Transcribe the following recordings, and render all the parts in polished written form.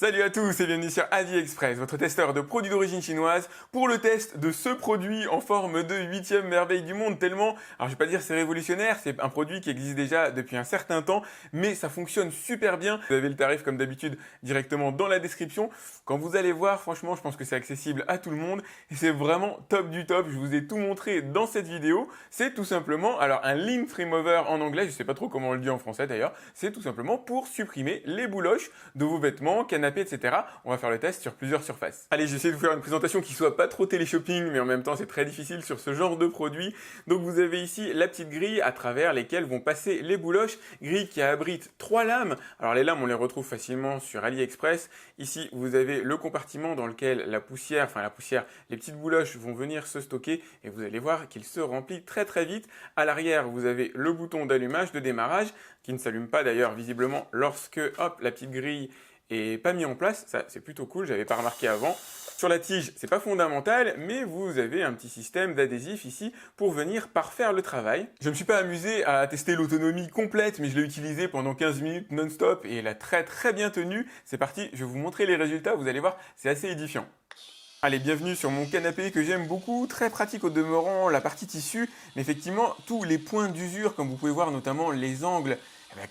Salut à tous et bienvenue sur AliExpress, votre testeur de produits d'origine chinoise pour le test de ce produit en forme de 8e merveille du monde tellement, alors je vais pas dire c'est révolutionnaire, c'est un produit qui existe déjà depuis un certain temps, mais ça fonctionne super bien. Vous avez le tarif comme d'habitude directement dans la description. Quand vous allez voir, franchement, je pense que c'est accessible à tout le monde et c'est vraiment top du top. Je vous ai tout montré dans cette vidéo. C'est tout simplement, alors un lint remover en anglais, je sais pas trop comment on le dit en français d'ailleurs, c'est tout simplement pour supprimer les bouloches de vos vêtements, canapés, etc. On va faire le test sur plusieurs surfaces. Allez, j'essaie de vous faire une présentation qui soit pas trop télé-shopping, mais en même temps c'est très difficile sur ce genre de produit. Donc vous avez ici la petite grille à travers lesquelles vont passer les bouloches, grille qui abrite 3 lames. Alors les lames on les retrouve facilement sur AliExpress. Ici vous avez le compartiment dans lequel la poussière, les petites bouloches vont venir se stocker et vous allez voir qu'il se remplit très très vite. À l'arrière vous avez le bouton d'allumage, de démarrage, qui ne s'allume pas d'ailleurs visiblement lorsque hop, la petite grille est pas mis en place. Ça c'est plutôt cool, j'avais pas remarqué avant. Sur la tige, c'est pas fondamental, mais vous avez un petit système d'adhésif ici pour venir parfaire le travail. Je me suis pas amusé à tester l'autonomie complète, mais je l'ai utilisé pendant 15 minutes non-stop et elle a très bien tenu. C'est parti, je vais vous montrer les résultats, vous allez voir, c'est assez édifiant. Allez, bienvenue sur mon canapé que j'aime beaucoup, très pratique au demeurant, la partie tissu, mais effectivement, tous les points d'usure, comme vous pouvez voir, notamment les angles,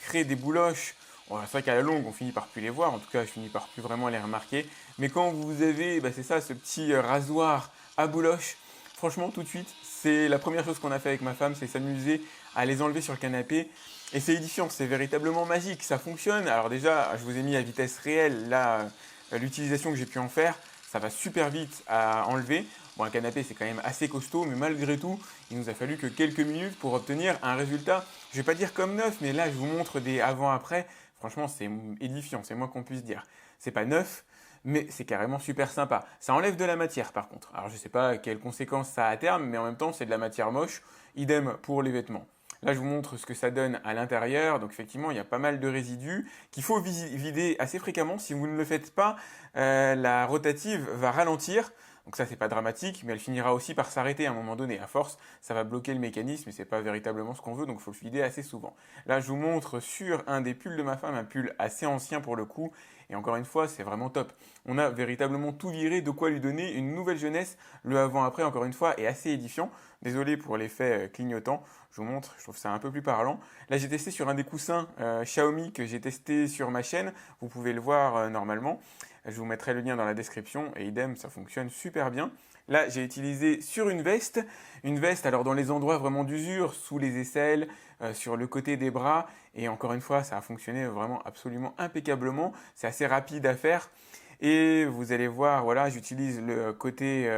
créent des bouloches. Bon, c'est vrai qu'à la longue, on finit par plus les voir, en tout cas, je finis par plus vraiment les remarquer. Mais quand vous avez, c'est ça, ce petit rasoir à bouloches, franchement, tout de suite, c'est la première chose qu'on a fait avec ma femme, c'est s'amuser à les enlever sur le canapé. Et c'est édifiant, c'est véritablement magique, ça fonctionne. Alors déjà, je vous ai mis à vitesse réelle, là, l'utilisation que j'ai pu en faire. Ça va super vite à enlever. Bon, un canapé, c'est quand même assez costaud, mais malgré tout, il nous a fallu que quelques minutes pour obtenir un résultat, je vais pas dire comme neuf, mais là, je vous montre des avant-après. Franchement, c'est édifiant, c'est moins qu'on puisse dire. C'est pas neuf, mais c'est carrément super sympa. Ça enlève de la matière, par contre. Alors, je sais pas quelles conséquences ça a à terme, mais en même temps, c'est de la matière moche. Idem pour les vêtements. Là, je vous montre ce que ça donne à l'intérieur. Donc, effectivement, il y a pas mal de résidus qu'il faut vider assez fréquemment. Si vous ne le faites pas, la rotative va ralentir. Donc ça, c'est pas dramatique, mais elle finira aussi par s'arrêter à un moment donné. À force, ça va bloquer le mécanisme et c'est pas véritablement ce qu'on veut, donc il faut le vider assez souvent. Là, je vous montre sur un des pulls de ma femme, un pull assez ancien pour le coup. Et encore une fois, c'est vraiment top. On a véritablement tout viré, de quoi lui donner une nouvelle jeunesse. Le avant-après, encore une fois, est assez édifiant. Désolé pour l'effet clignotant. Je vous montre, je trouve ça un peu plus parlant. Là, j'ai testé sur un des coussins Xiaomi que j'ai testé sur ma chaîne. Vous pouvez le voir normalement. Je vous mettrai le lien dans la description et idem, ça fonctionne super bien. Là, j'ai utilisé sur une veste alors dans les endroits vraiment d'usure, sous les aisselles, sur le côté des bras. Et encore une fois, ça a fonctionné vraiment absolument impeccablement. C'est assez rapide à faire. Et vous allez voir, voilà, j'utilise le côté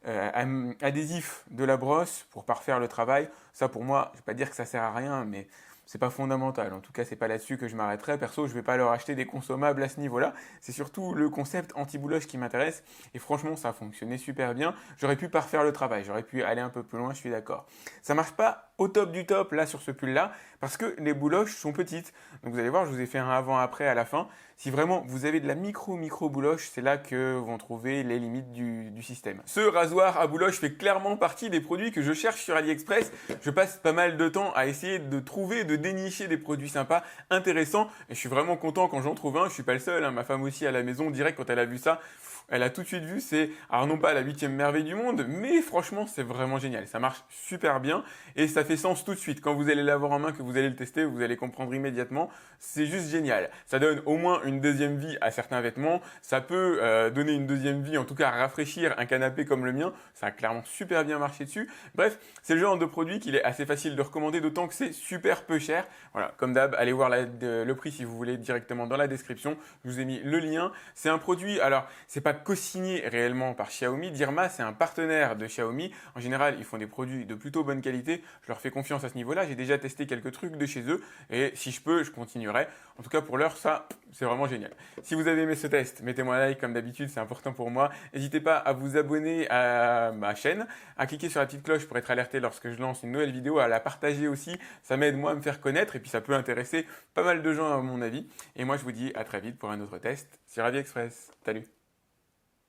adhésif de la brosse pour parfaire le travail. Ça, pour moi, je ne vais pas dire que ça sert à rien, mais c'est pas fondamental. En tout cas, c'est pas là-dessus que je m'arrêterai. Perso, je vais pas leur acheter des consommables à ce niveau-là. C'est surtout le concept anti-bouloche qui m'intéresse. Et franchement, ça a fonctionné super bien. J'aurais pu parfaire le travail. J'aurais pu aller un peu plus loin, je suis d'accord. Ça marche pas au top du top, là, sur ce pull-là, parce que les bouloches sont petites. Donc, vous allez voir, je vous ai fait un avant-après à la fin. Si vraiment vous avez de la micro bouloche, c'est là que vont trouver les limites du système. Ce rasoir à bouloche fait clairement partie des produits que je cherche sur AliExpress. Je passe pas mal de temps à essayer de trouver, de dénicher des produits sympas, intéressants. Et je suis vraiment content quand j'en trouve un. Je suis pas le seul, hein. Ma femme aussi à la maison, direct quand elle a vu ça, elle a tout de suite vu, c'est, alors non pas la 8e merveille du monde, mais franchement, c'est vraiment génial. Ça marche super bien et ça fait sens tout de suite. Quand vous allez l'avoir en main, que vous allez le tester, vous allez comprendre immédiatement. C'est juste génial. Ça donne au moins une deuxième vie à certains vêtements. Ça peut donner une deuxième vie, en tout cas rafraîchir un canapé comme le mien. Ça a clairement super bien marché dessus. Bref, c'est le genre de produit qu'il est assez facile de recommander, d'autant que c'est super peu cher. Voilà, comme d'hab, allez voir le prix si vous voulez directement dans la description. Je vous ai mis le lien. C'est un produit, alors c'est pas co-signé réellement par Xiaomi. Dirma, c'est un partenaire de Xiaomi. En général, ils font des produits de plutôt bonne qualité. Je leur fais confiance à ce niveau-là. J'ai déjà testé quelques trucs de chez eux et si je peux, je continuerai. En tout cas, pour l'heure, ça, c'est vraiment génial. Si vous avez aimé ce test, mettez-moi un like comme d'habitude, c'est important pour moi. N'hésitez pas à vous abonner à ma chaîne, à cliquer sur la petite cloche pour être alerté lorsque je lance une nouvelle vidéo, à la partager aussi. Ça m'aide moi à me faire connaître et puis ça peut intéresser pas mal de gens à mon avis. Et moi, je vous dis à très vite pour un autre test sur AliExpress. Salut!